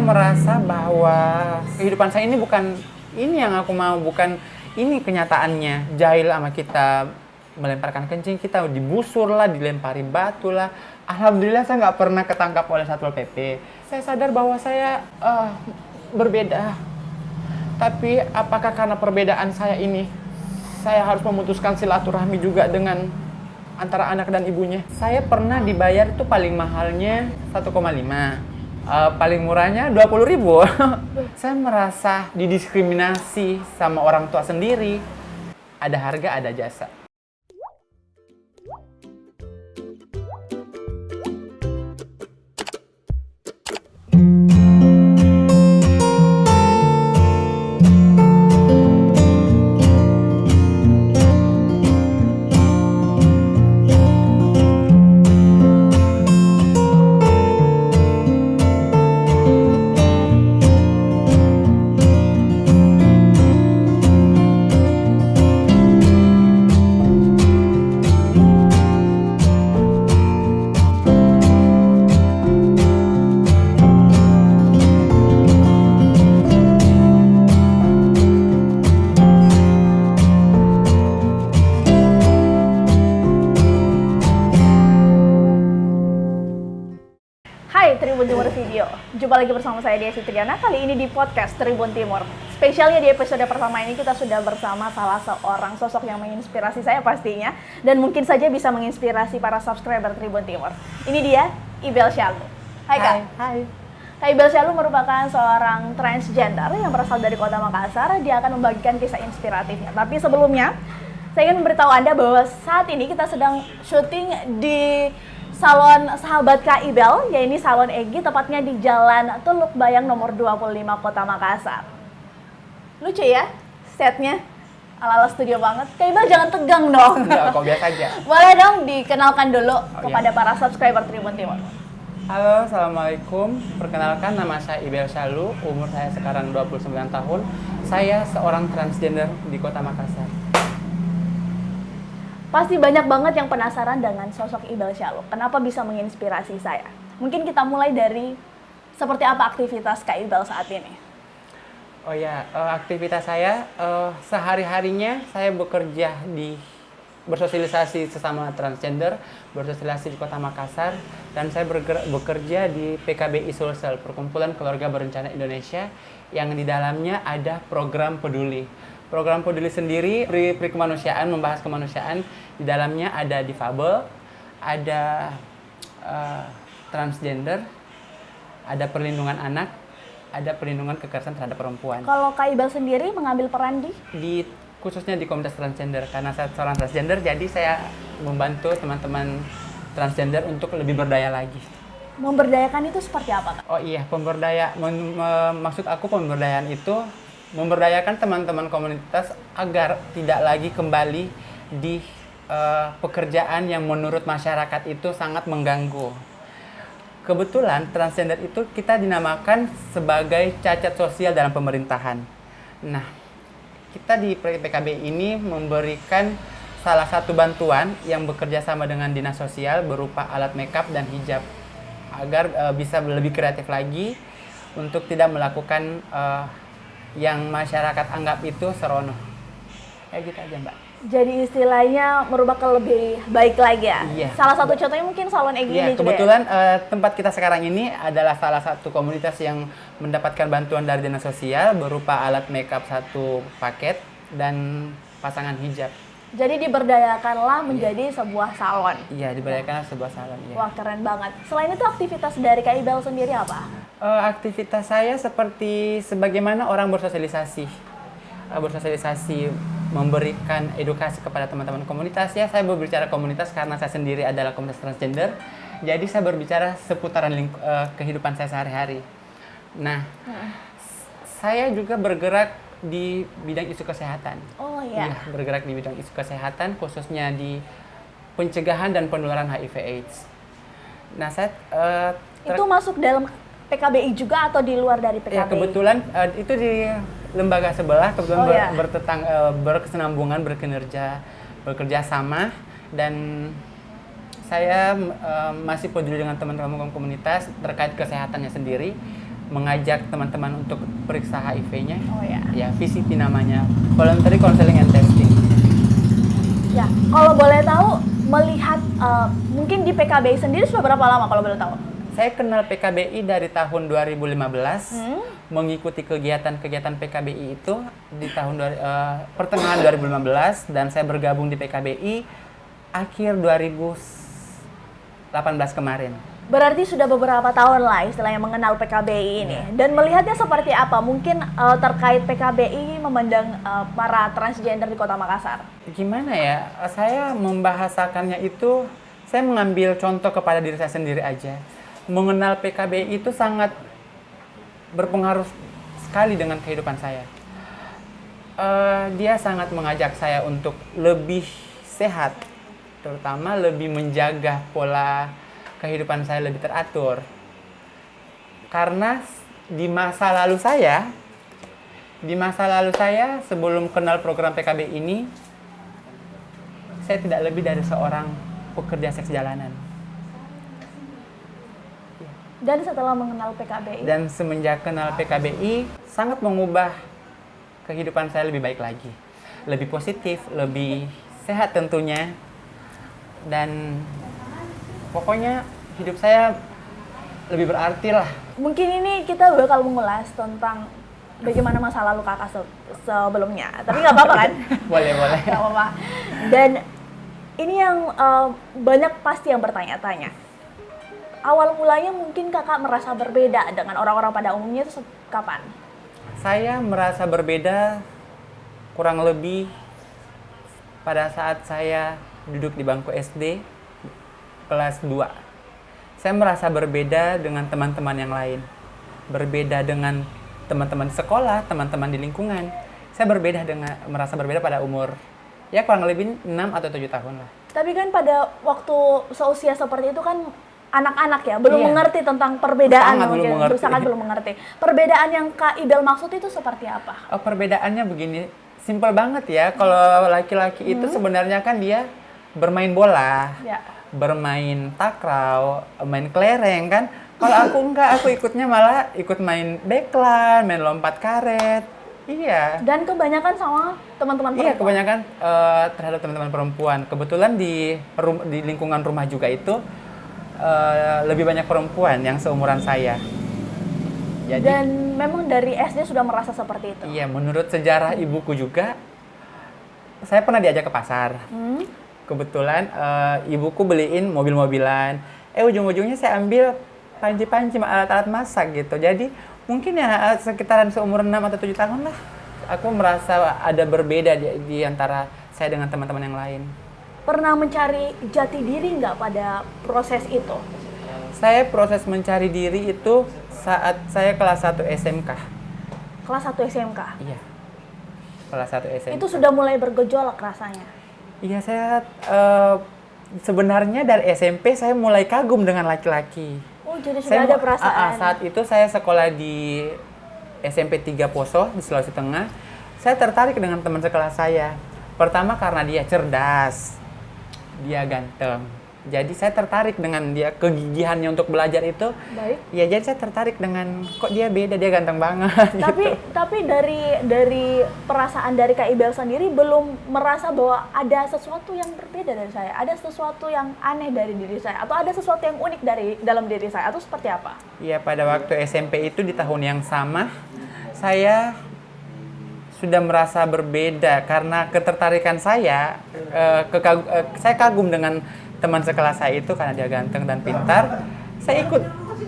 merasa bahwa kehidupan saya ini bukan ini yang aku mau, bukan ini kenyataannya. Jahil sama kita, melemparkan kencing, kita dibusur lah, dilempari batu lah. Alhamdulillah saya nggak pernah ketangkap oleh Satpol PP. Saya sadar bahwa saya berbeda. Tapi apakah karena perbedaan saya ini, saya harus memutuskan silaturahmi juga dengan antara anak dan ibunya? Saya pernah dibayar itu paling mahalnya 1,5. Paling murahnya 20.000. Saya merasa didiskriminasi sama orang tua sendiri. Ada harga, ada jasa. Tribun Timur Video. Jumpa lagi bersama saya Desi Triana, kali ini di podcast Tribun Timur. Spesialnya di episode pertama ini kita sudah bersama salah seorang sosok yang menginspirasi saya pastinya, dan mungkin saja bisa menginspirasi para subscriber Tribun Timur. Ini dia, Ibel Syalu. Hai Kak. Hai. Kak Ibel Syalu merupakan seorang transgender yang berasal dari Kota Makassar. Dia akan membagikan kisah inspiratifnya. Tapi sebelumnya, saya ingin memberitahu Anda bahwa saat ini kita sedang syuting di salon sahabat Kak Ibel, yaitu Salon Egy, tepatnya di Jalan Teluk Bayang nomor 25 Kota Makassar. Lucu ya setnya, ala-ala studio banget. Kak Ibel jangan tegang dong. Enggak, kok biasa aja. Boleh dong dikenalkan dulu kepada para subscriber Tribun Timur. Halo, Assalamualaikum. Perkenalkan, nama saya Ibel Syalu, umur saya sekarang 29 tahun. Saya seorang transgender di Kota Makassar. Pasti banyak banget yang penasaran dengan sosok Ibel Syalu. Kenapa bisa menginspirasi saya? Mungkin kita mulai dari seperti apa aktivitas Kak Ibel saat ini? Oh ya, aktivitas saya sehari-harinya saya bekerja bersosialisasi sesama transgender, bersosialisasi di Kota Makassar, dan saya bekerja di PKBI Sulsel, Perkumpulan Keluarga Berencana Indonesia, yang di dalamnya ada program peduli. Program peduli sendiri pri kemanusiaan, membahas kemanusiaan. Di dalamnya ada difabel, ada transgender, ada perlindungan anak, ada perlindungan kekerasan terhadap perempuan. Kalau Kak Ibel sendiri mengambil peran khususnya di komunitas transgender, karena saya seorang transgender, jadi saya membantu teman-teman transgender untuk lebih berdaya lagi. Memberdayakan itu seperti apa, Kak? Oh iya, maksud aku pemberdayaan itu memberdayakan teman-teman komunitas agar tidak lagi kembali di pekerjaan yang menurut masyarakat itu sangat mengganggu. Kebetulan transgender itu kita dinamakan sebagai cacat sosial dalam pemerintahan. Nah, kita di PKB ini memberikan salah satu bantuan yang bekerja sama dengan dinas sosial berupa alat makeup dan hijab agar bisa lebih kreatif lagi untuk tidak melakukan yang masyarakat anggap itu serono. Kayak gitu aja, Mbak. Jadi istilahnya merubah ke lebih baik lagi ya? Iya. Salah satu contohnya mungkin Salon Egy ini juga kebetulan ya? Tempat kita sekarang ini adalah salah satu komunitas yang mendapatkan bantuan dari dinas sosial berupa alat makeup 1 paket dan pasangan hijab. Jadi diberdayakanlah menjadi sebuah salon? Iya, diberdayakanlah sebuah salon. Iya. Wah, keren banget. Selain itu aktivitas dari Kak Ibel sendiri apa? Aktivitas saya seperti sebagaimana orang bersosialisasi. Memberikan edukasi kepada teman-teman komunitas. Ya, saya berbicara komunitas karena saya sendiri adalah komunitas transgender. Jadi saya berbicara seputaran kehidupan saya sehari-hari. Nah, saya juga bergerak di bidang isu kesehatan. Oh iya. Ya, bergerak di bidang isu kesehatan, khususnya di pencegahan dan penularan HIV/AIDS. Nah, saya itu masuk dalam PKBI juga atau di luar dari PKBI? Ya, kebetulan itu di lembaga sebelah, kebetulan berkesinambungan, bekerja sama, dan saya masih peduli dengan teman-teman komunitas terkait kesehatannya sendiri. mengajak teman-teman untuk periksa HIV-nya. Oh ya. Ya, VCT namanya, Voluntary Counseling and Testing. Ya, kalau boleh tahu melihat mungkin di PKBI sendiri sudah berapa lama kalau boleh tahu? Saya kenal PKBI dari tahun 2015, mengikuti kegiatan-kegiatan PKBI itu di tahun pertengahan 2015, dan saya bergabung di PKBI akhir 2018 kemarin. Berarti sudah beberapa tahun lah istilahnya mengenal PKBI ini. Dan melihatnya seperti apa? Mungkin terkait PKBI memandang para transgender di Kota Makassar. Gimana ya, saya membahasakannya itu, saya mengambil contoh kepada diri saya sendiri aja. Mengenal PKBI itu sangat berpengaruh sekali dengan kehidupan saya. Dia sangat mengajak saya untuk lebih sehat, terutama lebih menjaga pola kehidupan saya lebih teratur. Karena di masa lalu saya sebelum kenal program PKB ini, saya tidak lebih dari seorang pekerja seks jalanan. Dan setelah mengenal PKBI? Dan semenjak kenal PKBI, sangat mengubah kehidupan saya lebih baik lagi. Lebih positif, lebih sehat tentunya. Dan pokoknya hidup saya lebih berarti lah. Mungkin ini kita bakal mengulas tentang bagaimana masa lalu kakak sebelumnya. Tapi nggak apa-apa kan? Boleh. Nggak apa-apa. Dan ini yang banyak pasti yang bertanya-tanya. Awal mulanya mungkin kakak merasa berbeda dengan orang-orang pada umumnya itu kapan? Saya merasa berbeda kurang lebih pada saat saya duduk di bangku SD kelas 2. Saya merasa berbeda dengan teman-teman yang lain. Berbeda dengan teman-teman sekolah, teman-teman di lingkungan. Saya merasa berbeda pada umur ya kurang lebih 6 atau 7 tahun lah. Tapi kan pada waktu seusia seperti itu kan anak-anak ya, belum mengerti tentang perbedaan, sangat belum mengerti. Perbedaan yang Kak Ibel maksud itu seperti apa? Oh, perbedaannya begini, simpel banget ya. Kalau laki-laki itu sebenarnya kan dia bermain bola, bermain takraw, main kelereng kan. Kalau aku enggak, aku ikutnya malah ikut main backline, main lompat karet. Iya. Dan kebanyakan sama teman-teman perempuan? Iya, kebanyakan terhadap teman-teman perempuan. Kebetulan di lingkungan rumah juga itu lebih banyak perempuan yang seumuran saya. Jadi, dan memang dari SD sudah merasa seperti itu? Iya, menurut sejarah ibuku juga, saya pernah diajak ke pasar. Kebetulan ibuku beliin mobil-mobilan. Ujung-ujungnya saya ambil panci-panci, alat-alat masak gitu. Jadi mungkin ya sekitaran seumur 6 atau 7 tahun lah. Aku merasa ada berbeda di antara saya dengan teman-teman yang lain. Pernah mencari jati diri nggak pada proses itu? Saya proses mencari diri itu saat saya kelas 1 SMK. Kelas 1 SMK? Iya, kelas 1 SMK. Itu sudah mulai bergejolak rasanya? Iya, saya sebenarnya dari SMP saya mulai kagum dengan laki-laki. Oh, jadi sudah ada perasaan? Saat itu saya sekolah di SMP 3 Poso di Sulawesi Tengah. Saya tertarik dengan teman sekelas saya. Pertama karena dia cerdas. Dia ganteng. Jadi saya tertarik dengan dia, kegigihannya untuk belajar itu. Baik. Ya, jadi saya tertarik dengan kok dia beda, dia ganteng banget. Tapi dari perasaan dari Kak Ibel sendiri belum merasa bahwa ada sesuatu yang berbeda dari saya, ada sesuatu yang aneh dari diri saya, atau ada sesuatu yang unik dari dalam diri saya, atau seperti apa? Iya, pada waktu SMP itu di tahun yang sama, saya sudah merasa berbeda karena ketertarikan saya, saya kagum dengan teman sekelas saya itu karena dia ganteng dan pintar. Saya ikut.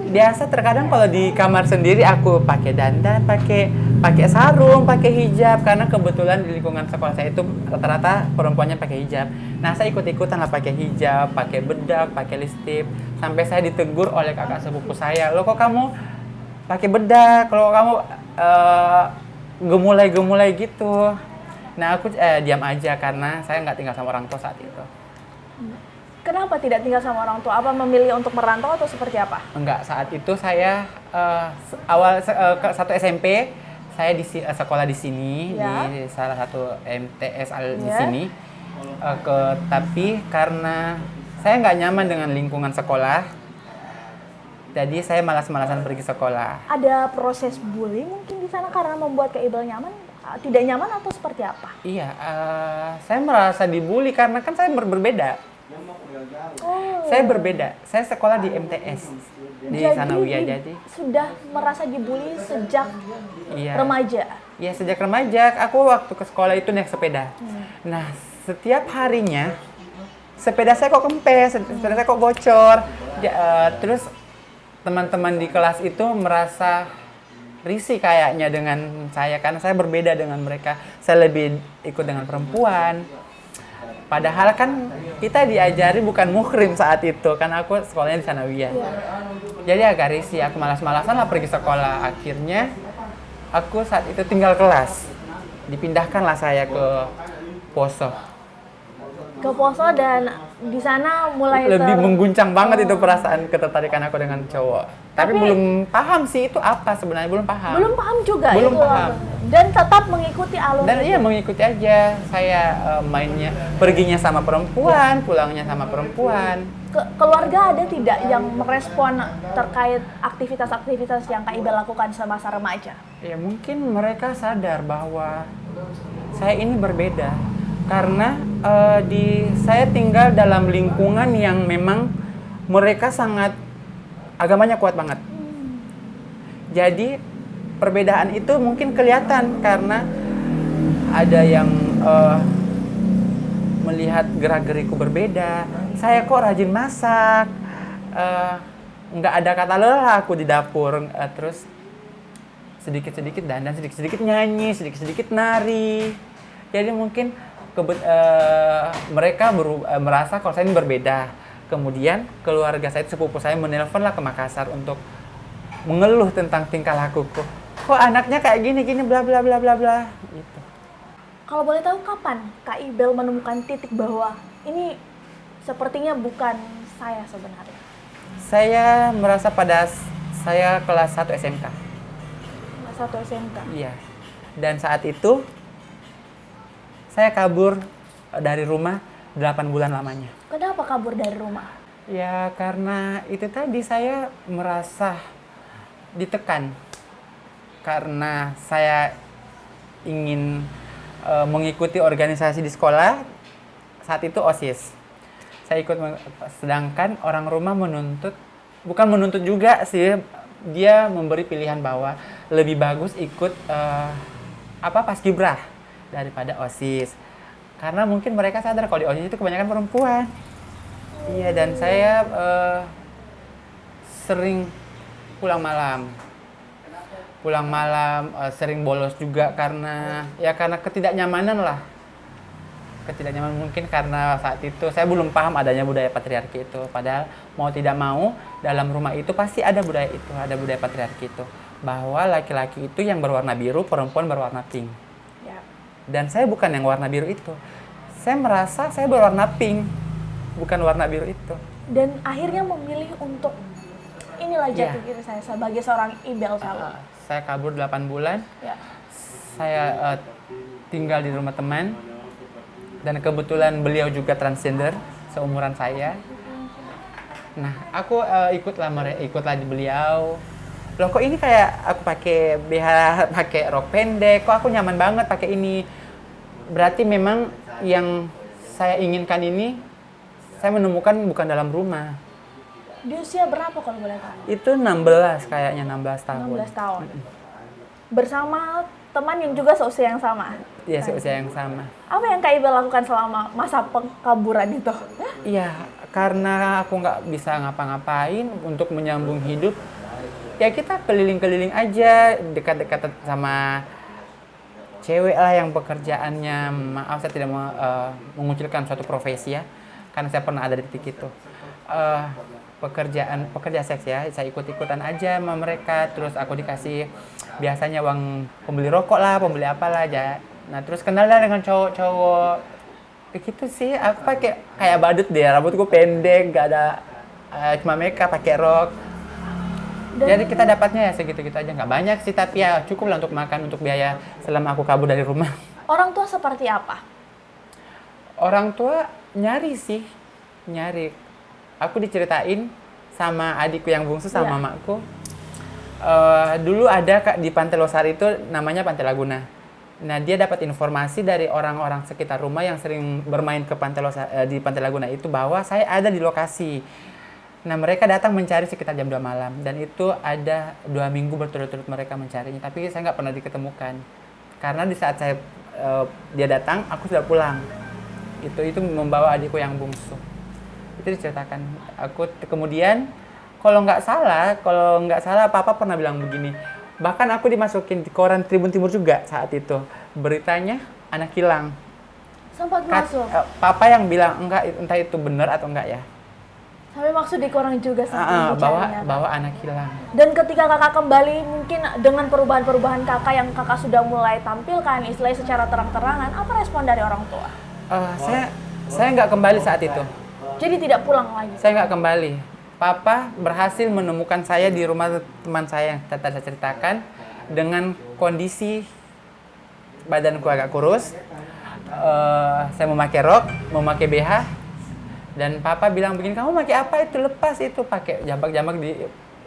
Biasa terkadang kalau di kamar sendiri aku pakai dandan, pakai sarung, pakai hijab karena kebetulan di lingkungan sekolah saya itu rata-rata perempuannya pakai hijab. Nah, saya ikut-ikutan lah pakai hijab, pakai bedak, pakai lipstik, sampai saya ditegur oleh kakak sepupu saya. "Loh, kok kamu pakai bedak? Kalau kamu gemulai-gemulai gitu." Nah, aku diam aja karena saya nggak tinggal sama orang tua saat itu. Kenapa tidak tinggal sama orang tua? Apa memilih untuk merantau atau seperti apa? Enggak, saat itu saya satu SMP, saya sekolah di sini, di salah satu MTS di sini. Tapi karena saya nggak nyaman dengan lingkungan sekolah, Jadi saya malas-malasan pergi sekolah. Ada proses bully mungkin di sana karena membuat Kak Ibel nyaman, tidak nyaman atau seperti apa? Iya, saya merasa dibully karena kan saya berbeda. Oh. Saya berbeda. Saya sekolah di MTS di Sanawiyah. Jadi sudah merasa dibully sejak iya. remaja. Ya sejak remaja, aku waktu ke sekolah itu naik sepeda. Nah, setiap harinya sepeda saya kok kempes, sepeda saya kok bocor. Terus teman-teman di kelas itu merasa risih kayaknya dengan saya karena saya berbeda dengan mereka. Saya lebih ikut dengan perempuan. Padahal kan kita diajari bukan muhrim saat itu, kan aku sekolahnya di Sanawiyah. Jadi agak risih, aku malas-malasan lah pergi sekolah. Akhirnya aku saat itu tinggal kelas. Dipindahkanlah saya ke Poso. Ke Poso dan di sana mulai Lebih mengguncang banget itu perasaan ketertarikan aku dengan cowok. Tapi belum paham sih itu apa sebenarnya, belum paham. Belum paham juga Belum itu. paham. Dan tetap mengikuti alur. Dan iya mengikuti aja. Saya mainnya, perginya sama perempuan, pulangnya sama perempuan. Keluarga ada tidak yang merespon terkait aktivitas-aktivitas yang Kak Ibel lakukan semasa remaja? Ya mungkin mereka sadar bahwa saya ini berbeda. Karena saya tinggal dalam lingkungan yang memang mereka sangat agamanya kuat banget. Jadi perbedaan itu mungkin kelihatan karena ada yang melihat gerak-geriku berbeda. Saya kok rajin masak, nggak ada kata lelah aku di dapur. Terus sedikit-sedikit dandan, sedikit-sedikit nyanyi, sedikit-sedikit nari. Jadi mungkin mereka merasa kalau saya ini berbeda. Kemudian keluarga saya, sepupu saya menelponlah ke Makassar untuk mengeluh tentang tingkah lakuku. Kok anaknya kayak gini bla bla bla bla bla gitu. Kalau boleh tahu kapan Kak Ibel menemukan titik bahwa ini sepertinya bukan saya sebenarnya? Saya merasa pada saya kelas 1 SMK. Kelas 1 SMK. Iya. Dan saat itu saya kabur dari rumah 8 bulan lamanya. Kenapa kabur dari rumah? Ya karena itu tadi saya merasa ditekan. Karena saya ingin mengikuti organisasi di sekolah, saat itu OSIS. Saya ikut, sedangkan orang rumah bukan menuntut juga sih, dia memberi pilihan bahwa lebih bagus ikut paskibrah daripada OSIS. Karena mungkin mereka sadar kalau di OSIS itu kebanyakan perempuan. Iya, dan saya sering pulang malam, sering bolos juga karena ketidaknyamanan lah. Ketidaknyamanan mungkin karena saat itu saya belum paham adanya budaya patriarki itu. Padahal mau tidak mau dalam rumah itu pasti ada budaya itu, ada budaya patriarki itu. Bahwa laki-laki itu yang berwarna biru, perempuan berwarna pink. Dan saya bukan yang warna biru itu. Saya merasa saya berwarna pink, bukan warna biru itu. Dan akhirnya memilih untuk inilah jati diri saya sebagai seorang Ibel Shalom. Saya kabur 8 bulan. Saya tinggal di rumah teman. Dan kebetulan beliau juga transgender, seumuran saya. Nah, aku ikutlah di beliau. Loh kok ini kayak aku pakai BH, pakai rok pendek, kok aku nyaman banget pakai ini. Berarti memang yang saya inginkan ini saya menemukan bukan dalam rumah. Di usia berapa kalau boleh tahu? Itu 16 kayaknya, 16 tahun. 16 tahun. Bersama teman yang juga seusia yang sama? Iya, seusia yang sama. Apa yang Kak Ibel lakukan selama masa pengkaburan itu? Iya, karena aku nggak bisa ngapa-ngapain untuk menyambung hidup. Ya kita keliling-keliling aja, dekat-dekat sama cewek lah yang pekerjaannya, maaf saya tidak mau mengucilkan suatu profesi ya, karena saya pernah ada di titik itu. Pekerja seks ya, saya ikut-ikutan aja sama mereka, terus aku dikasih biasanya uang pembeli rokok lah, pembeli apalah aja. Nah terus kenal lah dengan cowok-cowok, gitu sih. Aku pakai kayak badut deh, rambutku pendek, gak ada cuma makeup, pakai rok. Jadi kita dapatnya ya segitu-gitu aja, nggak banyak sih, tapi ya cukup lah untuk makan, untuk biaya selama aku kabur dari rumah. Orang tua seperti apa? Orang tua nyari sih, nyari. Aku diceritain sama adikku yang bungsu sama Iya. mamaku. Dulu ada Kak di Pantai Losari itu namanya Pantai Laguna. Nah, dia dapat informasi dari orang-orang sekitar rumah yang sering bermain ke di Pantai Laguna itu bahwa saya ada di lokasi. Nah, mereka datang mencari sekitar jam 2 malam dan itu ada 2 minggu berturut-turut mereka mencarinya, tapi saya nggak pernah diketemukan. Karena di saat dia datang, aku sudah pulang. Itu membawa adikku yang bungsu. Itu diceritakan. Kemudian kalau nggak salah Papa pernah bilang begini. Bahkan aku dimasukin di koran Tribun Timur juga saat itu. Beritanya anak hilang. Sempat masuk. Papa yang bilang enggak, entah itu benar atau enggak ya. Sampai maksud di koran juga sampai dicarinya, Kak. Bawa anak hilang. Dan ketika kakak kembali mungkin dengan perubahan-perubahan kakak yang kakak sudah mulai tampilkan istilahnya secara terang-terangan, apa respon dari orang tua? Saya nggak kembali saat itu. Jadi tidak pulang lagi? Saya nggak kembali. Papa berhasil menemukan saya di rumah teman saya yang tadi saya ceritakan dengan kondisi badanku agak kurus. Saya memakai rok, memakai BH, dan Papa bilang begini, kamu pakai apa itu, lepas itu, pakai jambak-jambak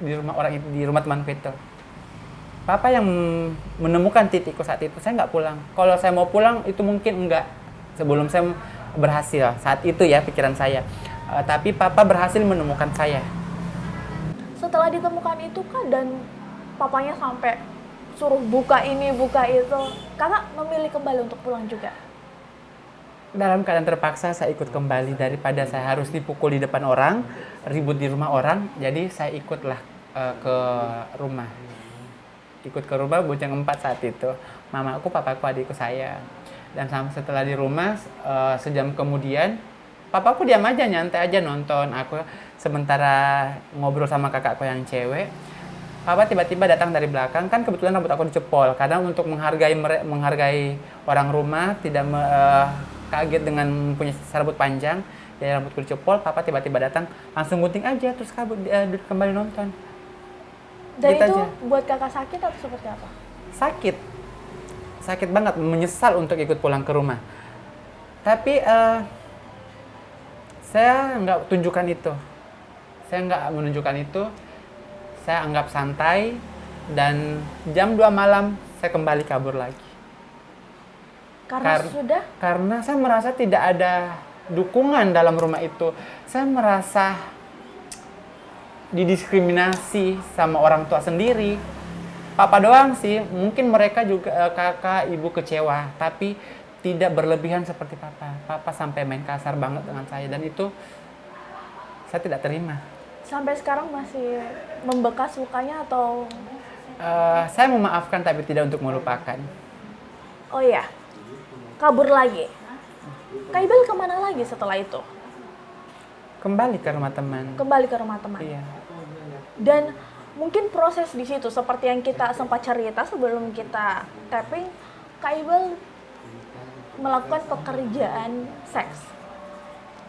di rumah orang itu, di rumah temanku itu. Papa yang menemukan titikku saat itu. Saya nggak pulang. Kalau saya mau pulang itu mungkin enggak sebelum saya berhasil saat itu ya pikiran saya. Tapi Papa berhasil menemukan saya. Setelah ditemukan itu Kak, dan papanya sampai suruh buka ini, buka itu, kakak memilih kembali untuk pulang juga? Dalam keadaan terpaksa saya ikut kembali daripada saya harus dipukul di depan orang, ribut di rumah orang. Jadi saya ikutlah ke rumah. Ikut ke rumah Bujang 4 saat itu. Mamaku, papaku, adikku saya. Dan setelah di rumah, sejam kemudian, papaku diam aja, nyantai aja nonton. Aku sementara ngobrol sama kakakku yang cewek. Papa tiba-tiba datang dari belakang, kan kebetulan rambut aku dicepol. Kadang untuk menghargai orang rumah, tidak kaget dengan punya rambut panjang, dari rambutku dicepol. Papa tiba-tiba datang, langsung gunting aja, terus kabur kembali nonton. Dan Gitu itu aja. buat kakak sakit atau seperti apa? Sakit banget, menyesal untuk ikut pulang ke rumah. Tapi saya nggak tunjukkan itu. Saya nggak menunjukkan itu. Saya anggap santai, dan jam 2 malam saya kembali kabur lagi. Karena saya merasa tidak ada dukungan dalam rumah itu. Saya merasa didiskriminasi sama orang tua sendiri. Papa doang sih, mungkin mereka juga kakak, ibu kecewa, tapi tidak berlebihan seperti Papa. Papa sampai main kasar banget dengan saya, dan itu saya tidak terima. Sampai sekarang masih membekas lukanya atau? Saya memaafkan tapi tidak untuk melupakan. Oh iya, kabur lagi. Kak Ibel kemana lagi setelah itu? Kembali ke rumah teman. Kembali ke rumah teman. Iya. Dan mungkin proses di situ seperti yang kita sempat cerita sebelum kita tapping, Kak Ibel melakukan pekerjaan seks.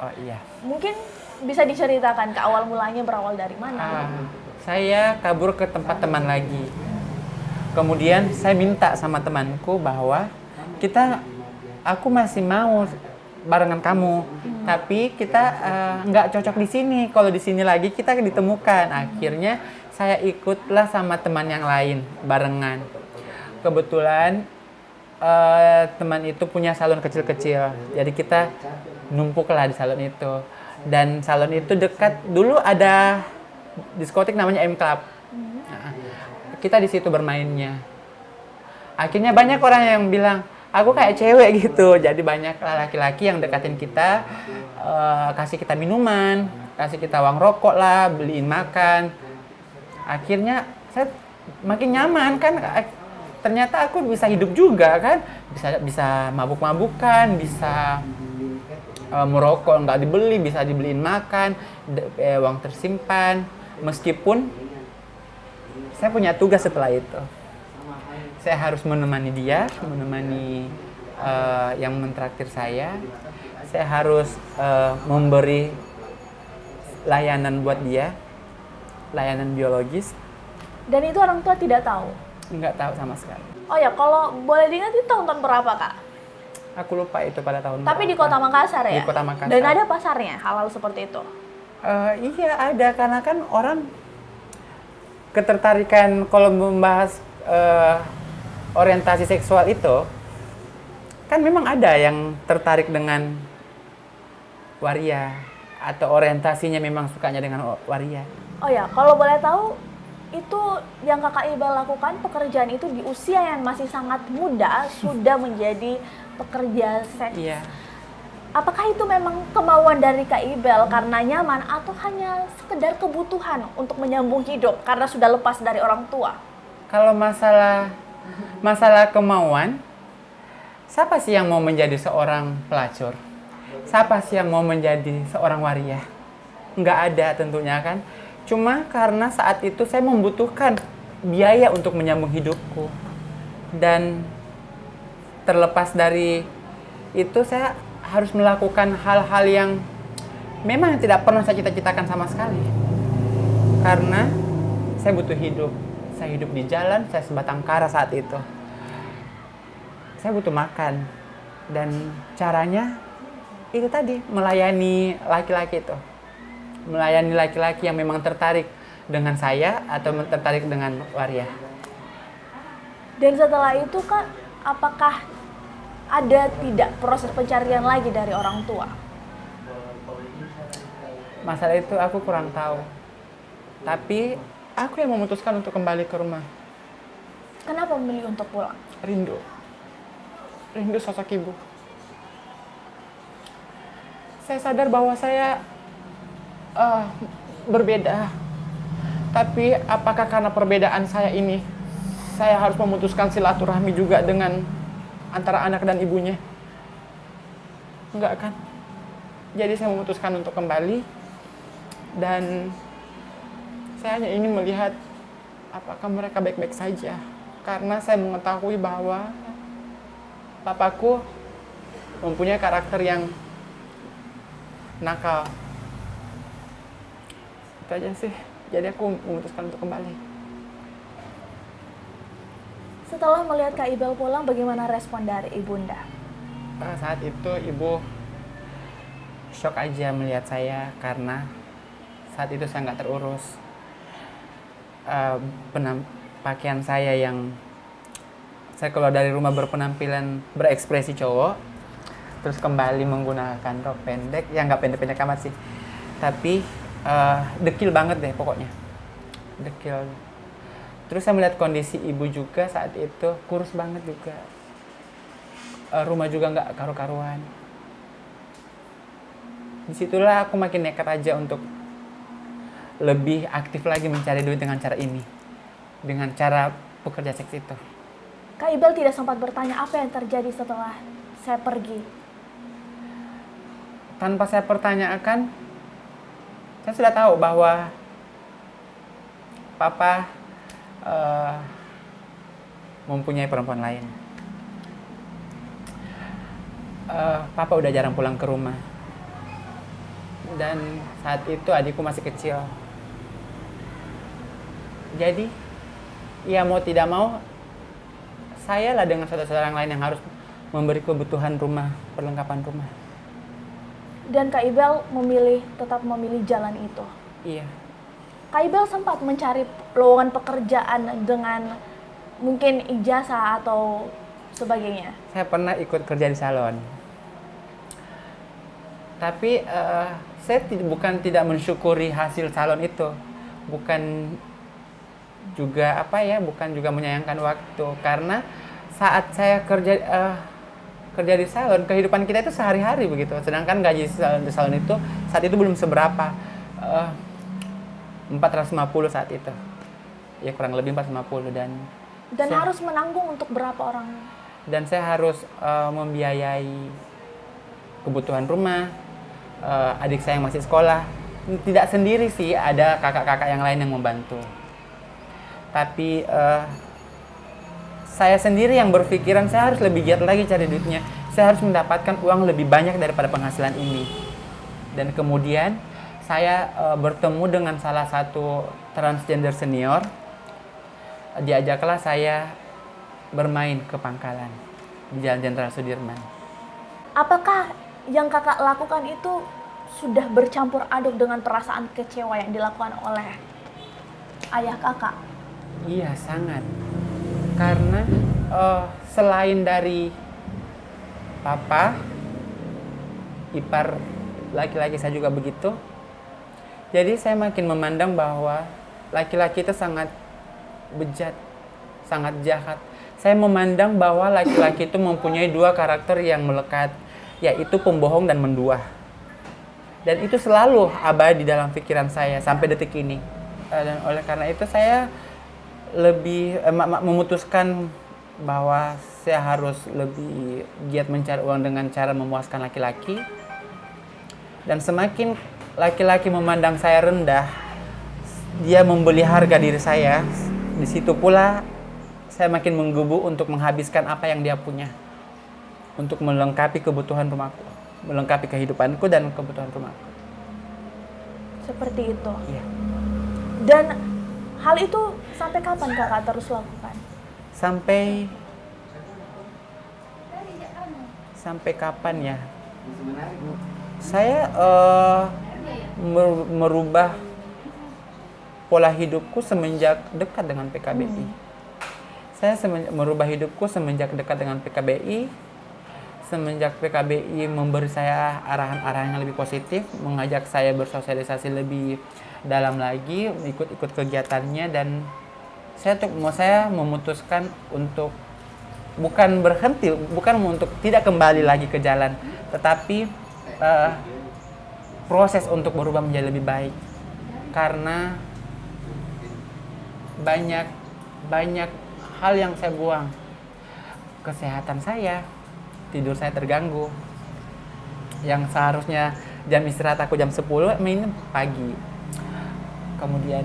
Oh iya. Mungkin bisa diceritakan ke awal mulanya berawal dari mana? Saya kabur ke tempat teman lagi. Kemudian saya minta sama temanku bahwa aku masih mau barengan kamu, tapi kita nggak cocok di sini. Kalau di sini lagi kita ditemukan. Akhirnya saya ikutlah sama teman yang lain barengan. Kebetulan teman itu punya salon kecil-kecil, jadi kita numpuklah di salon itu. Dan salon itu dekat, dulu ada diskotik namanya M Club. Nah, kita di situ bermainnya. Akhirnya banyak orang yang bilang, aku kayak cewek gitu. Jadi banyak laki-laki yang dekatin kita, kasih kita minuman, kasih kita uang rokok lah, beliin makan. Akhirnya saya makin nyaman kan. Ternyata aku bisa hidup juga kan, bisa mabuk-mabukan, bisa merokok nggak dibeli, bisa dibeliin makan, uang tersimpan. Meskipun saya punya tugas setelah itu, saya harus menemani dia, menemani yang mentraktir saya harus memberi layanan buat dia, layanan biologis. Dan itu orang tua tidak tahu? Nggak tahu sama sekali. Oh ya, kalau boleh diingat itu tahun berapa, Kak? Aku lupa itu pada tahun Tapi berapa. di Kota Makassar ya? Di Kota Makassar. Dan ada pasarnya halal seperti itu? Iya ada, karena kan orang ketertarikan kalau membahas orientasi seksual itu, kan memang ada yang tertarik dengan waria atau orientasinya memang sukanya dengan waria. Oh ya, kalau boleh tahu, itu yang Kakak Ibel lakukan pekerjaan itu di usia yang masih sangat muda sudah menjadi pekerja seks. Iya. Apakah itu memang kemauan dari Kak Ibel karena nyaman atau hanya sekedar kebutuhan untuk menyambung hidup karena sudah lepas dari orang tua? Kalau masalah kemauan, siapa sih yang mau menjadi seorang pelacur? Siapa sih yang mau menjadi seorang waria? Nggak ada tentunya kan. Cuma karena saat itu saya membutuhkan biaya untuk menyambung hidupku. Dan terlepas dari itu saya harus melakukan hal-hal yang memang tidak pernah saya cita-citakan sama sekali. Karena saya butuh hidup. Saya hidup di jalan, saya sebatang kara saat itu. Saya butuh makan. Dan caranya itu tadi, melayani laki-laki itu. Melayani laki-laki yang memang tertarik dengan saya atau tertarik dengan waria. Dan setelah itu Kak, apakah ada tidak proses pencarian lagi dari orang tua? Masalah itu aku kurang tahu. Tapi aku yang memutuskan untuk kembali ke rumah. Kenapa memilih untuk pulang? Rindu. Rindu sosok ibu. Saya sadar bahwa saya berbeda. Tapi apakah karena perbedaan saya ini, saya harus memutuskan silaturahmi juga dengan antara anak dan ibunya? Enggak kan? Jadi saya memutuskan untuk kembali. Dan saya hanya ingin melihat apakah mereka baik-baik saja. Karena saya mengetahui bahwa papaku mempunyai karakter yang nakal. Itu aja sih. Jadi aku memutuskan untuk kembali. Setelah melihat Kak Ibel pulang, bagaimana respon dari ibunda? Saat itu ibu shock aja melihat saya karena saat itu saya nggak terurus. Pakaian saya yang saya keluar dari rumah berpenampilan berekspresi cowok, terus kembali menggunakan rok pendek, yang nggak pendek-pendek amat sih, tapi dekil banget deh pokoknya, dekil. Terus saya melihat kondisi ibu juga saat itu kurus banget juga, rumah juga nggak karu-karuan. Disitulah aku makin nekat aja untuk lebih aktif lagi mencari duit dengan cara ini, dengan cara pekerja seks itu. Kak Ibel tidak sempat bertanya apa yang terjadi setelah saya pergi. Tanpa saya pertanyakan, saya sudah tahu bahwa papa mempunyai perempuan lain. Papa udah jarang pulang ke rumah. Dan saat itu adikku masih kecil. Jadi, ya mau tidak mau, saya lah dengan saudara-saudara yang lain yang harus memberi kebutuhan rumah, perlengkapan rumah. Dan Kak Ibel tetap memilih jalan itu. Iya. Kak Ibel sempat mencari lowongan pekerjaan dengan mungkin ijazah atau sebagainya. Saya pernah ikut kerja di salon. Tapi saya bukan tidak mensyukuri hasil salon itu. Bukan juga bukan juga menyayangkan waktu. Karena saat saya kerja di salon, kehidupan kita itu sehari-hari begitu. Sedangkan gaji di salon itu saat itu belum seberapa. 450 saat itu. Ya kurang lebih 450 dan harus menanggung untuk berapa orang? Dan saya harus membiayai kebutuhan rumah, adik saya yang masih sekolah. Tidak sendiri sih, ada kakak-kakak yang lain yang membantu. Tapi saya sendiri yang berpikiran saya harus lebih giat lagi cari duitnya. Saya harus mendapatkan uang lebih banyak daripada penghasilan ini. Dan kemudian saya bertemu dengan salah satu transgender senior. Diajaklah saya bermain ke pangkalan di Jalan Jenderal Sudirman. Apakah yang kakak lakukan itu sudah bercampur aduk dengan perasaan kecewa yang dilakukan oleh ayah kakak? Iya, sangat. Karena selain dari papa, ipar laki-laki saya juga begitu. Jadi saya makin memandang bahwa laki-laki itu sangat bejat, sangat jahat. Saya memandang bahwa laki-laki itu mempunyai dua karakter yang melekat, yaitu pembohong dan menduah. Dan itu selalu abadi dalam pikiran saya sampai detik ini. Dan oleh karena itu saya lebih memutuskan bahwa saya harus lebih giat mencari uang dengan cara memuaskan laki-laki. Dan semakin laki-laki memandang saya rendah, dia membeli harga diri saya. Di situ pula saya makin menggebu untuk menghabiskan apa yang dia punya untuk melengkapi kebutuhan rumahku, melengkapi kehidupanku dan kebutuhan rumahku. Seperti itu. Iya. Dan hal itu sampai kapan kakak terus lakukan? Sampai kapan ya? Saya merubah pola hidupku semenjak dekat dengan PKBI. Saya merubah hidupku semenjak dekat dengan PKBI. Semenjak PKBI memberi saya arahan-arahan yang lebih positif, mengajak saya bersosialisasi lebih dalam lagi, ikut-ikut kegiatannya, dan saya memutuskan untuk bukan berhenti, bukan untuk tidak kembali lagi ke jalan, tetapi proses untuk berubah menjadi lebih baik. Karena banyak hal yang saya buang. Kesehatan saya, tidur saya terganggu. Yang seharusnya jam istirahat aku jam 10, main pagi. Kemudian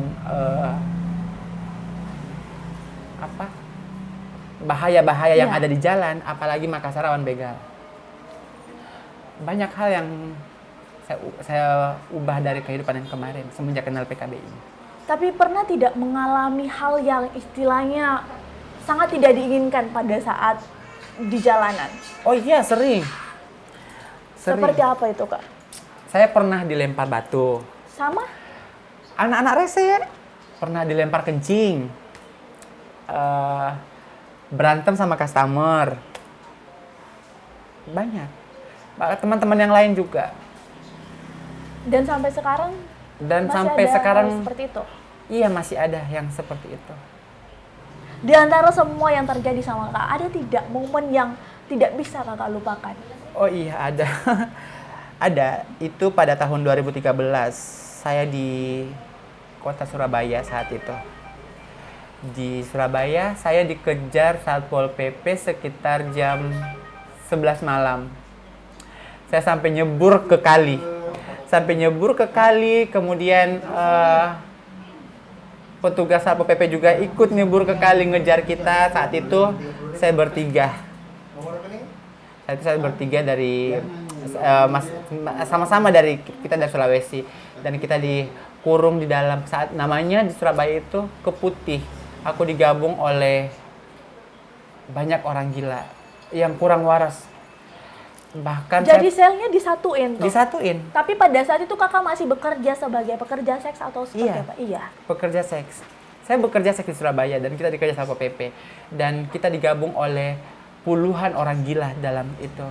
bahaya-bahaya yang ada di jalan, apalagi Makassar rawan begal. Banyak hal yang saya ubah dari kehidupan yang kemarin semenjak kenal PKBI. Tapi pernah tidak mengalami hal yang istilahnya sangat tidak diinginkan pada saat di jalanan? Oh iya, sering. Seperti apa itu, Kak? Saya pernah dilempar batu. Sama? Anak-anak rese. Pernah dilempar kencing. Berantem sama customer. Banyak. Teman-teman yang lain juga. Dan sampai sekarang seperti itu? Iya, masih ada yang seperti itu. Di antara semua yang terjadi sama Kak, ada tidak momen yang tidak bisa Kakak lupakan? Oh iya, ada. Ada. Itu pada tahun 2013. Saya di kota Surabaya saat itu. Di Surabaya, saya dikejar Satpol PP sekitar jam 11 malam. Saya sampai nyebur ke kali. Kemudian petugas Satpol PP juga ikut nyebur ke kali ngejar kita. Saat itu saya bertiga. Dari sama-sama dari Sulawesi, dan kita dikurung di dalam, saat namanya di Surabaya itu Keputih. Aku digabung oleh banyak orang gila yang kurang waras. Bahkan jadi selnya disatuin tuh? Disatuin. Tapi pada saat itu Kakak masih bekerja sebagai pekerja seks atau seperti apa? Iya. Pekerja seks. Saya bekerja seks di Surabaya dan kita dikejar Satpol PP. Dan kita digabung oleh puluhan orang gila dalam itu.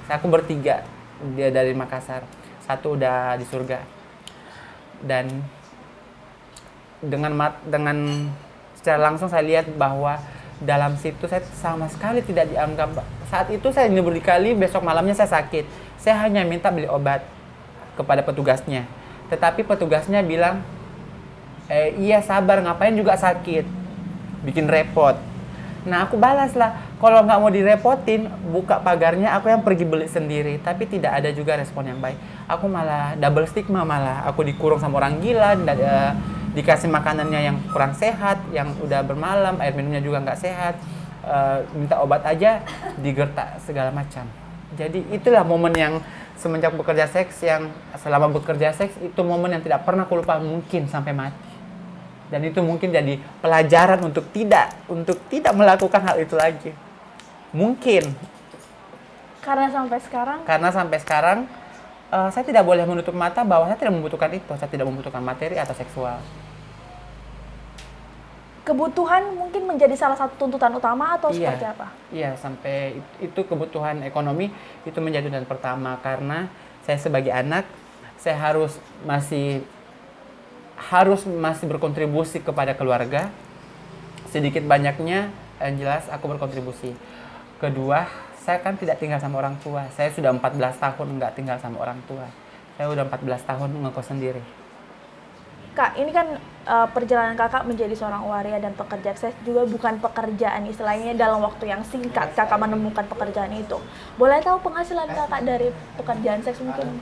Aku bertiga, dia dari Makassar. Satu udah di surga. Dan dengan secara langsung saya lihat bahwa dalam situ saya sama sekali tidak dianggap. Saat itu saya nyebur di kali, besok malamnya saya sakit. Saya hanya minta beli obat kepada petugasnya. Tetapi petugasnya bilang, iya sabar, ngapain juga sakit. Bikin repot. Nah aku balas lah, kalau nggak mau direpotin, buka pagarnya, aku yang pergi beli sendiri. Tapi tidak ada juga respon yang baik. Aku malah double stigma, malah aku dikurung sama orang gila, dikasih makanannya yang kurang sehat, yang udah bermalam, air minumnya juga nggak sehat, minta obat aja digertak segala macam. Jadi itulah momen yang semenjak bekerja seks, yang selama bekerja seks itu momen yang tidak pernah aku lupa, mungkin sampai mati. Dan itu mungkin jadi pelajaran untuk tidak melakukan hal itu lagi. Mungkin. Karena sampai sekarang saya tidak boleh menutup mata bahwa saya tidak membutuhkan itu. Saya tidak membutuhkan materi atau seksual. Kebutuhan mungkin menjadi salah satu tuntutan utama atau Iya, seperti apa? iya, sampai itu kebutuhan ekonomi itu menjadi tuntutan pertama karena saya sebagai anak saya harus masih berkontribusi kepada keluarga, sedikit banyaknya yang jelas aku berkontribusi. Kedua, saya kan tidak tinggal sama orang tua. Saya sudah 14 tahun nggak tinggal sama orang tua. Saya udah 14 tahun ngekos sendiri. Kak, ini kan perjalanan kakak menjadi seorang waria dan pekerja seks juga bukan pekerjaan, istilahnya dalam waktu yang singkat kakak menemukan pekerjaan itu. Boleh tahu penghasilan kakak dari pekerjaan seks mungkin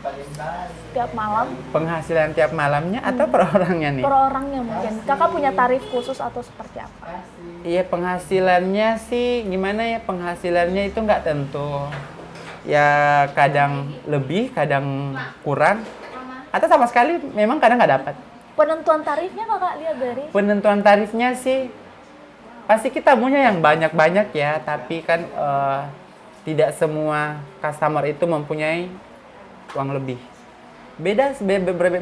tiap malam? Penghasilan tiap malamnya atau per orangnya nih? Per orangnya mungkin. Kakak punya tarif khusus atau seperti apa? Iya, penghasilannya sih gimana ya, penghasilannya itu nggak tentu. Ya kadang lebih, kadang kurang. Atau sama sekali memang kadang nggak dapat. Penentuan tarifnya kakak lihat dari? Penentuan tarifnya sih pasti kita maunya yang banyak-banyak ya, tapi kan tidak semua customer itu mempunyai uang lebih.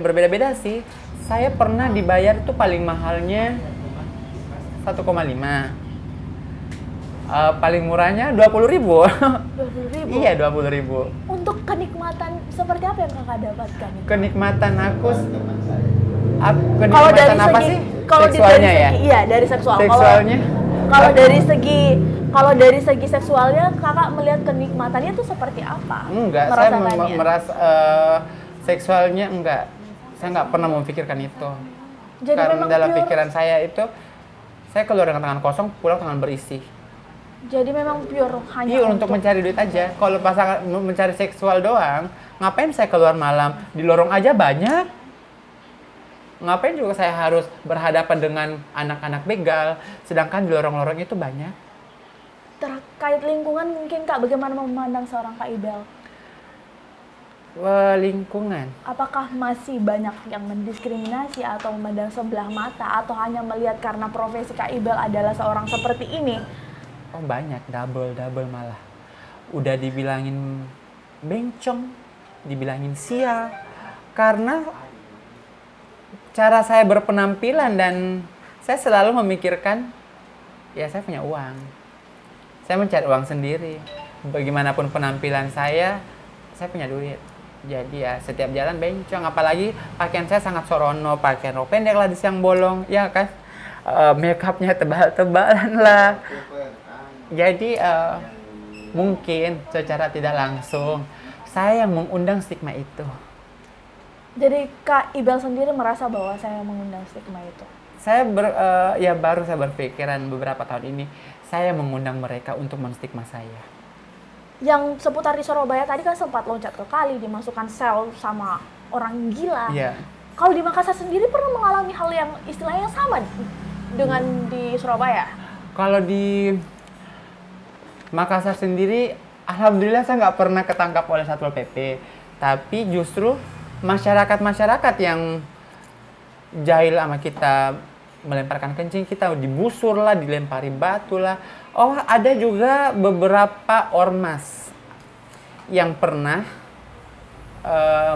Berbeda-beda sih. Saya pernah dibayar tuh paling mahalnya 1,5. Paling murahnya 20.000. 20.000? Iya, 20.000. Untuk kenikmatan seperti apa yang kakak dapatkan? Kenikmatan Kalau dari kenikmatan apa segi, sih? kalau Seksualnya dari ya? segi, iya dari seksual. Seksualnya? Kalau dari segi seksualnya, kakak melihat kenikmatannya itu seperti apa? Enggak, saya merasa seksualnya enggak. Saya nggak pernah memikirkan itu. Jadi karena memang dalam pure, pikiran saya itu, saya keluar dengan tangan kosong, pulang tangan berisi. jadi memang pure hanya Iya, untuk mencari duit aja. Kalau pasangan mencari seksual doang, ngapain saya keluar malam? Di lorong aja banyak. Ngapain juga saya harus berhadapan dengan anak-anak begal, sedangkan di lorong-lorong itu banyak. terkait lingkungan mungkin kak, bagaimana memandang seorang Kak Ibel? Lingkungan. Apakah masih banyak yang mendiskriminasi atau memandang sebelah mata atau hanya melihat karena profesi Kak Ibel adalah seorang seperti ini? Oh banyak, double malah. Udah dibilangin bencong, dibilangin sial, karena cara saya berpenampilan dan saya selalu memikirkan, ya saya punya uang. Saya mencari uang sendiri. Bagaimanapun penampilan saya punya duit. Jadi ya setiap jalan bencong, apalagi pakaian saya sangat sorono, pakaian rok pendek lah di siang bolong, ya kan? Makeupnya tebal-tebalan lah. Jadi mungkin secara tidak langsung saya yang mengundang stigma itu. Jadi Kak Ibel sendiri merasa bahwa saya mengundang stigma itu? Baru saya berpikiran beberapa tahun ini, saya mengundang mereka untuk menstigma saya. Yang seputar di Surabaya tadi kan sempat loncat ke kali, dimasukkan sel sama orang gila. Iya. Kalau di Makassar sendiri pernah mengalami hal yang istilahnya sama dengan di Surabaya? Kalau di Makassar sendiri, alhamdulillah saya nggak pernah ketangkap oleh Satpol PP. Tapi justru masyarakat yang jahil sama kita, melemparkan kencing, kita digusur lah, dilempari batu lah. Oh, ada juga beberapa ormas yang pernah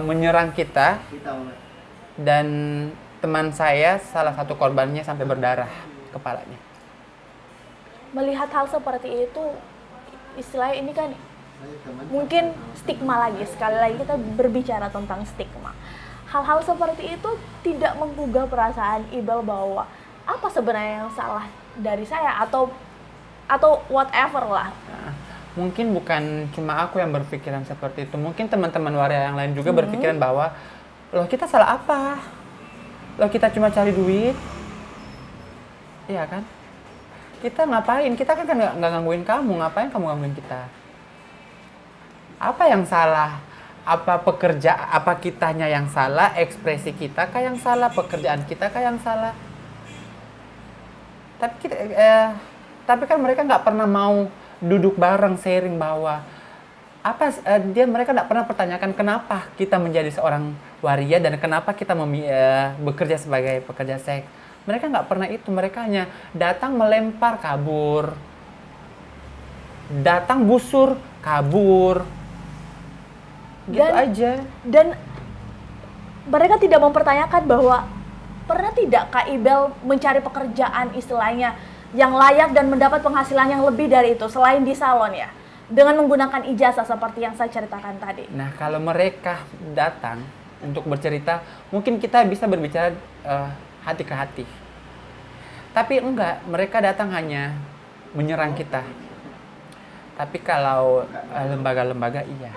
menyerang kita, dan teman saya salah satu korbannya sampai berdarah kepalanya. Melihat hal seperti itu, istilahnya ini kan mungkin stigma lagi, sekali lagi kita berbicara tentang stigma. Hal-hal seperti itu tidak menggugah perasaan Ibel bahwa apa sebenarnya yang salah dari saya atau whatever lah. Nah, mungkin bukan cuma aku yang berpikiran seperti itu, mungkin teman-teman waria yang lain juga berpikiran bahwa loh kita salah apa? Loh kita cuma cari duit, iya kan? Kita ngapain? Kita kan nggak gangguin kamu, ngapain kamu gangguin kita? Apa yang salah? Apa kitanya yang salah? Ekspresi kita kah yang salah? Pekerjaan kita kah yang salah? Tapi kan mereka nggak pernah mau duduk bareng sharing bahwa mereka nggak pernah pertanyakan kenapa kita menjadi seorang waria dan kenapa kita bekerja sebagai pekerja seks. Mereka nggak pernah itu, mereka hanya datang melempar kabur, datang busur kabur, gitu aja. Dan mereka tidak mempertanyakan bahwa pernah tidak Kak Ibel mencari pekerjaan istilahnya yang layak dan mendapat penghasilan yang lebih dari itu selain di salon ya, dengan menggunakan ijazah seperti yang saya ceritakan tadi. Nah, kalau mereka datang untuk bercerita, mungkin kita bisa berbicara hati ke hati. Tapi enggak, mereka datang hanya menyerang kita. Tapi kalau lembaga-lembaga iya.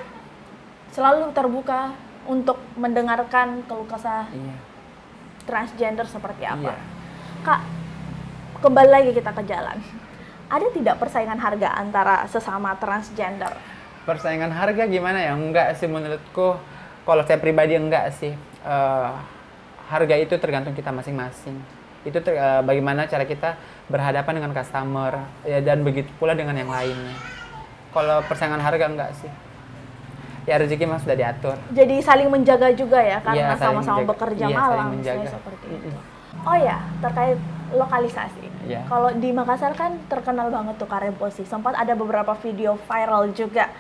Selalu terbuka untuk mendengarkan keluh kesah Iya. transgender seperti apa. Iya. Kak, kembali lagi kita ke jalan. Ada tidak persaingan harga antara sesama transgender? Persaingan harga gimana ya? Enggak sih menurutku. Kalau saya pribadi enggak sih. Harga itu tergantung kita masing-masing. Itu bagaimana cara kita berhadapan dengan customer ya, dan begitu pula dengan yang lainnya. Kalau persaingan harga enggak sih. Ya rezeki mah sudah diatur. Jadi saling menjaga juga ya, karena Iya, saling sama-sama menjaga. bekerja Iya, malam, saling menjaga. misalnya seperti itu. Oh ya, terkait lokalisasi. Iya. Kalau di Makassar kan terkenal banget tuh Karebosi. Sempat ada beberapa video viral juga.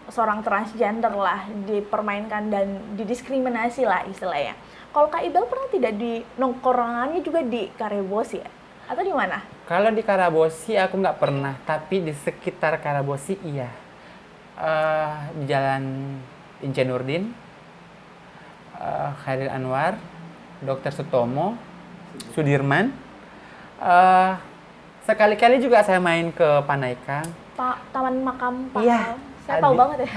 Seorang transgender lah dipermainkan dan didiskriminasi lah istilahnya. Kalau Kak Ibel pernah tidak di nongkrongannya juga di Karebosi ya? Atau di mana? Kalau di Karabosi aku nggak pernah, tapi di sekitar Karabosi iya. Di Jalan Ince Nurdin, Khairil Anwar, Dr. Sutomo, Sudirman. Sekali-kali juga saya main ke Panaikan. Taman Makam Pak. Iya. Saya tahu banget ya.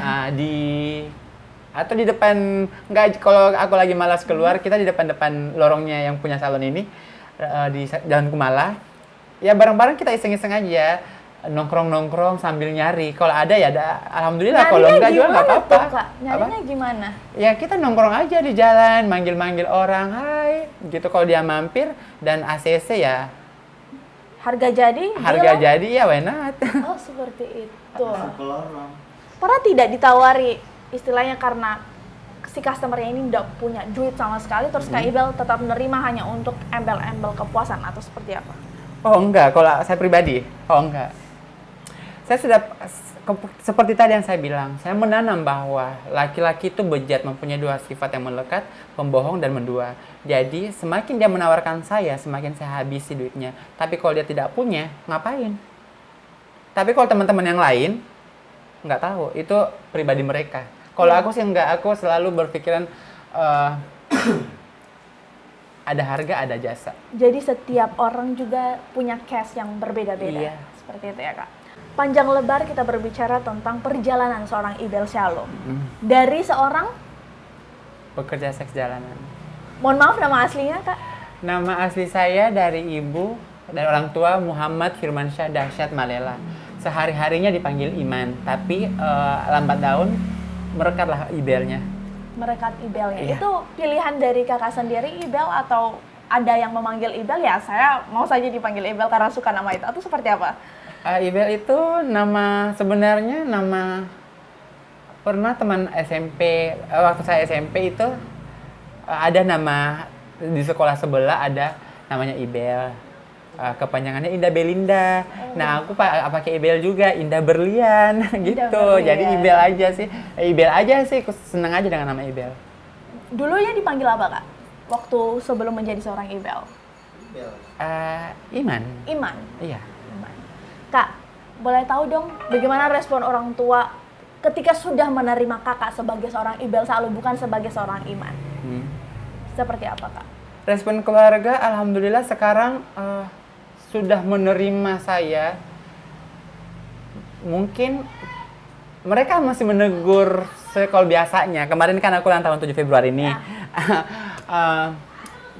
Atau di depan, nggak, kalau aku lagi malas keluar, kita di depan lorongnya yang punya salon ini, di Jalan Kumala. Ya bareng-bareng kita iseng-iseng aja, nongkrong-nongkrong sambil nyari. Kalau ada ya ada, alhamdulillah. Kalau enggak juga nggak apa-apa. Kak? Nyarinya gimana? Ya kita nongkrong aja di jalan, manggil-manggil orang, hai, gitu. Kalau dia mampir dan ACC ya, Harga jadi? harga deal? jadi ya why not? Oh seperti itu. Pernah tidak ditawari istilahnya karena si customer-nya ini tidak punya duit sama sekali, terus Kak Ibel tetap menerima hanya untuk embel-embel kepuasan atau seperti apa? Oh enggak, kalau saya pribadi, oh enggak. Saya sudah, seperti tadi yang saya bilang, saya menanam bahwa laki-laki itu bejat, mempunyai dua sifat yang melekat, pembohong dan mendua. Jadi semakin dia menawarkan saya, semakin saya habisi duitnya. Tapi kalau dia tidak punya, ngapain? Tapi kalau teman-teman yang lain, nggak tahu, itu pribadi mereka. Kalau aku sih enggak, aku selalu berpikiran ada harga, ada jasa. Jadi setiap orang juga punya case yang berbeda-beda. Iya. Seperti itu ya Kak. Panjang lebar kita berbicara tentang perjalanan seorang Ibel Shalom. Dari seorang, Pekerja seks jalanan. mohon maaf nama aslinya Kak? Nama asli saya dari ibu dan orang tua Muhammad Firmansyah Dahsyat Malela. Sehari-harinya dipanggil Iman, tapi lambat daun merekatlah Ibelnya. Merekat Ibel ya. Iya. Itu pilihan dari Kakak sendiri Ibel atau ada yang memanggil Ibel ya saya mau saja dipanggil Ibel karena suka nama itu atau seperti apa? Ibel itu nama sebenarnya nama pernah teman SMP, waktu saya SMP itu ada nama di sekolah sebelah ada namanya Ibel. Kepanjangannya Indah Belinda. Nah, aku pakai Ibel juga, Indah Berlian gitu. Berlian. Jadi Ibel aja sih. Ibel aja sih, aku seneng aja dengan nama Ibel. Dulunya dipanggil apa Kak? Waktu sebelum menjadi seorang Ibel? Iman. Iman. Iya. Iman. Kak, boleh tahu dong bagaimana respon orang tua ketika sudah menerima kakak sebagai seorang Ibel Shalom bukan sebagai seorang Iman? Seperti apa Kak? Respon keluarga, alhamdulillah sekarang sudah menerima saya. Mungkin mereka masih menegur kalau biasanya. Kemarin kan aku ulang tahun 7 Februari ini.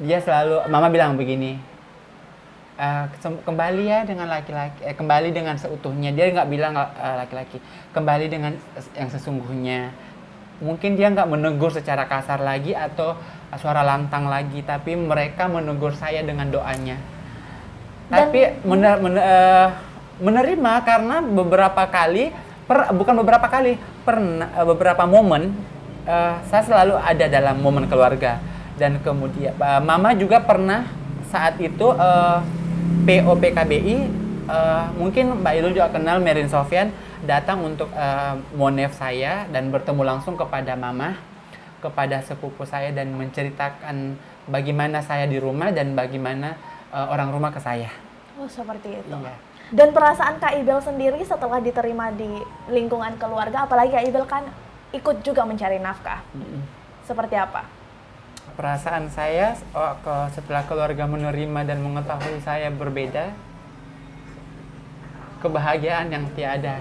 Dia selalu, mama bilang begini, kembali ya dengan laki-laki, kembali dengan seutuhnya. Dia nggak bilang laki-laki, kembali dengan yang sesungguhnya. Mungkin dia nggak menegur secara kasar lagi atau suara lantang lagi, tapi mereka menegur saya dengan doanya. Tapi menerima karena beberapa kali, beberapa momen saya selalu ada dalam momen keluarga. Dan kemudian mama juga pernah saat itu PO PKBI mungkin Mbak Ilul juga kenal Merin Sofyan, datang untuk monef saya dan bertemu langsung kepada mama, kepada sepupu saya dan menceritakan bagaimana saya di rumah dan bagaimana orang rumah ke saya. Oh, seperti itu. Iya. Dan perasaan Kak Ibel sendiri setelah diterima di lingkungan keluarga, apalagi Kak Ibel kan ikut juga mencari nafkah. Seperti apa? Perasaan saya setelah keluarga menerima dan mengetahui saya berbeda, kebahagiaan yang tiada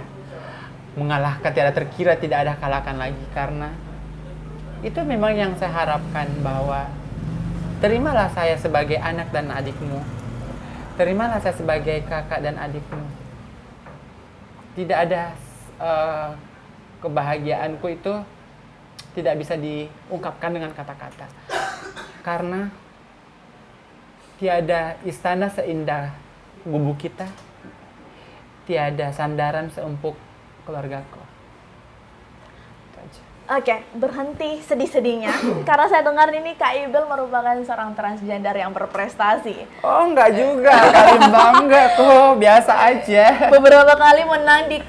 mengalahkan, tiada terkira, tidak ada kalahkan lagi, karena itu memang yang saya harapkan, bahwa terimalah saya sebagai anak dan adikmu, terimalah saya sebagai kakak dan adikmu. Tidak ada kebahagiaanku itu tidak bisa diungkapkan dengan kata-kata, karena tiada istana seindah gubuk kita, tiada sandaran seempuk keluargaku. Itu aja. Oke, berhenti sedih-sedihnya karena saya dengar ini Kak Ibel merupakan seorang transgender yang berprestasi. Oh, enggak juga, kali bangga kok, biasa aja. Beberapa kali menang di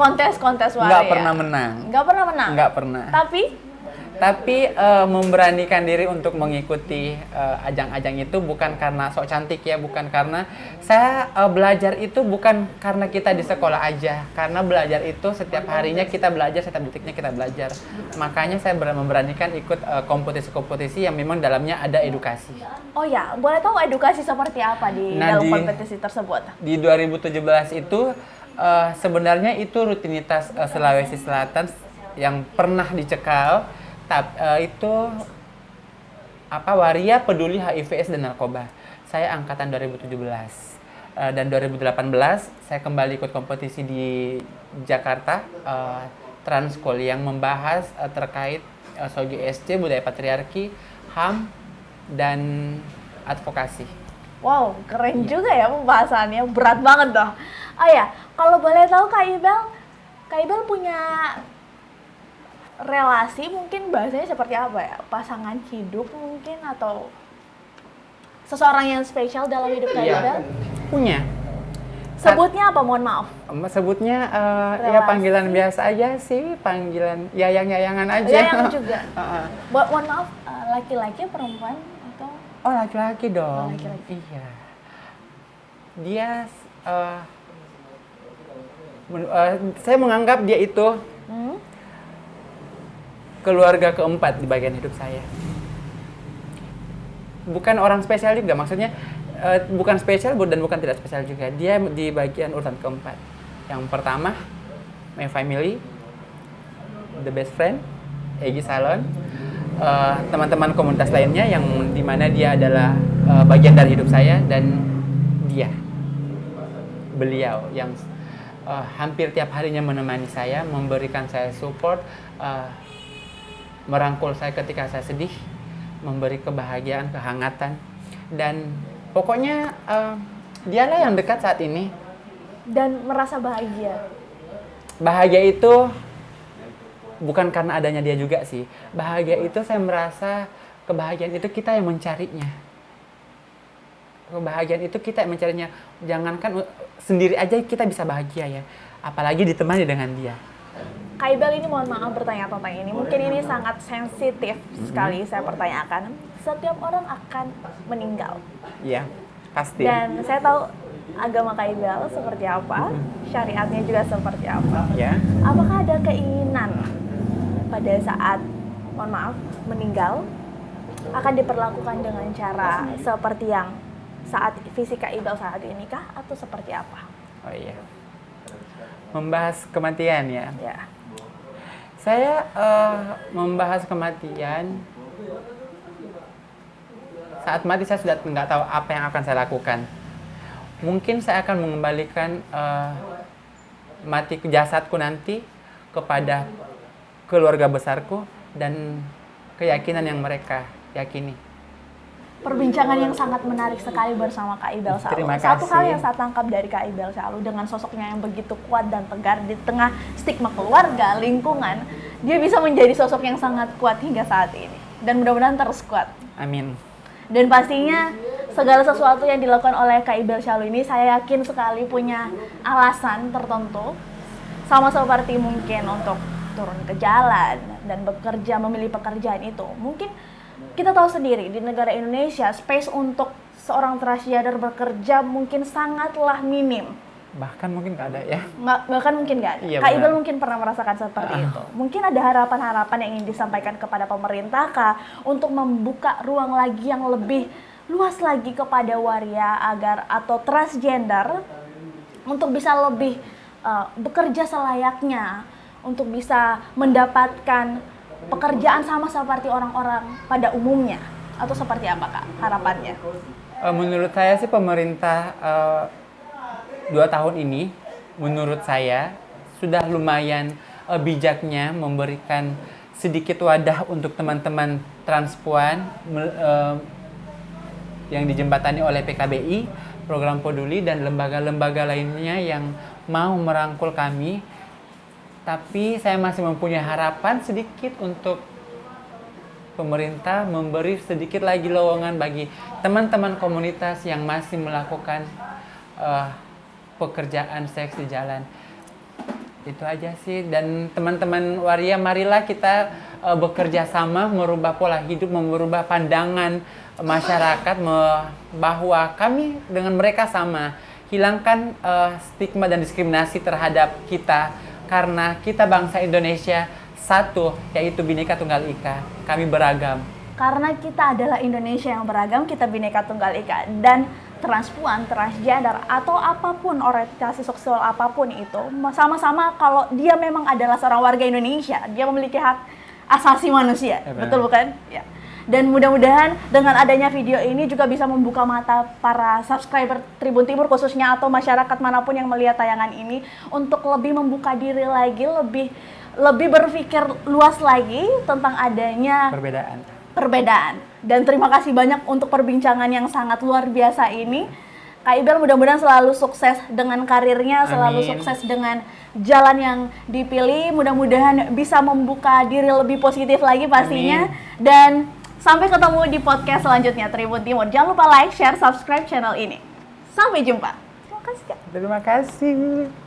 kontes-kontes waria. Enggak pernah menang. Enggak pernah menang? Enggak pernah. Tapi memberanikan diri untuk mengikuti ajang-ajang itu bukan karena sok cantik ya, bukan karena saya belajar itu bukan karena kita di sekolah aja, karena belajar itu setiap harinya kita belajar, setiap detiknya kita belajar. Makanya saya memberanikan ikut kompetisi-kompetisi yang memang dalamnya ada edukasi. Oh ya, boleh tahu edukasi seperti apa di dalam kompetisi tersebut? Di 2017 itu sebenarnya itu rutinitas Sulawesi Selatan yang pernah dicekal. Itu waria peduli HIV/AIDS dan narkoba. Saya angkatan 2017 dan 2018 saya kembali ikut kompetisi di Jakarta, Transkul, yang membahas terkait SOGSC, budaya patriarki, HAM dan advokasi. Wow, keren juga ya pembahasannya, berat banget dong. Oh ya, kalau boleh tahu Kak Ibel punya relasi, mungkin bahasanya seperti apa ya? Pasangan hidup mungkin, atau seseorang yang spesial dalam hidup Kak Ibel? Punya. Sebutnya apa? Mohon maaf. Sebutnya ya panggilan biasa aja sih, panggilan yayang-yayangan aja. Yayang juga. Mohon maaf, laki-laki perempuan atau? Oh, laki-laki dong. Oh, laki-laki. Iya. Dia saya menganggap dia itu keluarga keempat di bagian hidup saya. Bukan orang spesial juga, maksudnya bukan spesial dan bukan tidak spesial juga. Dia di bagian urutan keempat. Yang pertama, my family, the best friend, Egy Salon, teman-teman komunitas lainnya yang dimana dia adalah bagian dari hidup saya, dan beliau yang hampir tiap harinya menemani saya, memberikan saya support, merangkul saya ketika saya sedih, memberi kebahagiaan, kehangatan, dan pokoknya dialah yang dekat saat ini. Dan merasa bahagia. Bahagia itu bukan karena adanya dia juga sih. Bahagia itu saya merasa kebahagiaan itu kita yang mencarinya. Kebahagiaan itu kita yang mencarinya. Jangankan sendiri aja kita bisa bahagia ya, apalagi ditemani dengan dia. Kak Ibel, ini mohon maaf bertanya tentang ini. Mungkin ini sangat sensitif sekali saya pertanyakan. Setiap orang akan meninggal. Iya, pasti. Dan saya tahu agama Kak Ibel seperti apa, syariatnya juga seperti apa. Ya. Apakah ada keinginan pada saat, mohon maaf, meninggal akan diperlakukan dengan cara seperti yang saat fisik Kak Ibel saat ini kah, atau seperti apa? Oh iya. Membahas kematian ya. Ya. Saya membahas kematian. Saat mati saya sudah nggak tahu apa yang akan saya lakukan. Mungkin saya akan mengembalikan mati jasadku nanti kepada keluarga besarku dan keyakinan yang mereka yakini. Perbincangan yang sangat menarik sekali bersama Kak Ibel Salu. Terima Satu hal kasih. yang saya tangkap dari Kak Ibel Salu, dengan sosoknya yang begitu kuat dan tegar di tengah stigma keluarga, lingkungan, dia bisa menjadi sosok yang sangat kuat hingga saat ini. Dan mudah-mudahan terus kuat. Amin. Dan pastinya segala sesuatu yang dilakukan oleh Kak Ibel Syalu ini saya yakin sekali punya alasan tertentu, sama seperti mungkin untuk turun ke jalan dan bekerja, memilih pekerjaan itu. Mungkin kita tahu sendiri di negara Indonesia space untuk seorang transgender bekerja mungkin sangatlah minim. Bahkan mungkin nggak ada ya. Bahkan mungkin nggak ada. Iya, Kak benar. Ibel mungkin pernah merasakan seperti itu. Mungkin ada harapan-harapan yang ingin disampaikan kepada pemerintah Kak untuk membuka ruang lagi yang lebih luas lagi kepada waria agar atau transgender untuk bisa lebih bekerja selayaknya, untuk bisa mendapatkan pekerjaan sama seperti orang-orang pada umumnya, atau seperti apa Kak harapannya? Menurut saya sih pemerintah 2 tahun ini menurut saya sudah lumayan bijaknya memberikan sedikit wadah untuk teman-teman transpuan yang dijembatani oleh PKBI, program Peduli dan lembaga-lembaga lainnya yang mau merangkul kami. Tapi saya masih mempunyai harapan sedikit untuk pemerintah memberi sedikit lagi lowongan bagi teman-teman komunitas yang masih melakukan pekerjaan seks di jalan. Itu aja sih. Dan teman-teman waria, marilah kita bekerja sama merubah pola hidup, merubah pandangan masyarakat bahwa kami dengan mereka sama. Hilangkan stigma dan diskriminasi terhadap kita karena kita bangsa Indonesia satu, yaitu Bhinneka Tunggal Ika. Kami beragam. Karena kita adalah Indonesia yang beragam, kita Bhinneka Tunggal Ika. Dan transpuan, transgender, atau apapun orientasi seksual apapun itu, sama-sama kalau dia memang adalah seorang warga Indonesia, dia memiliki hak asasi manusia. Betul bukan? Ya. Dan mudah-mudahan dengan adanya video ini juga bisa membuka mata para subscriber Tribun Timur khususnya atau masyarakat manapun yang melihat tayangan ini untuk lebih membuka diri lagi, lebih berpikir luas lagi tentang adanya perbedaan. Dan terima kasih banyak untuk perbincangan yang sangat luar biasa ini. Kak Ibel mudah-mudahan selalu sukses dengan karirnya, selalu sukses dengan jalan yang dipilih. Mudah-mudahan bisa membuka diri lebih positif lagi pastinya. Dan sampai ketemu di podcast selanjutnya Tribun Timur. Jangan lupa like, share, subscribe channel ini. Sampai jumpa. Terima kasih Kak. Terima kasih.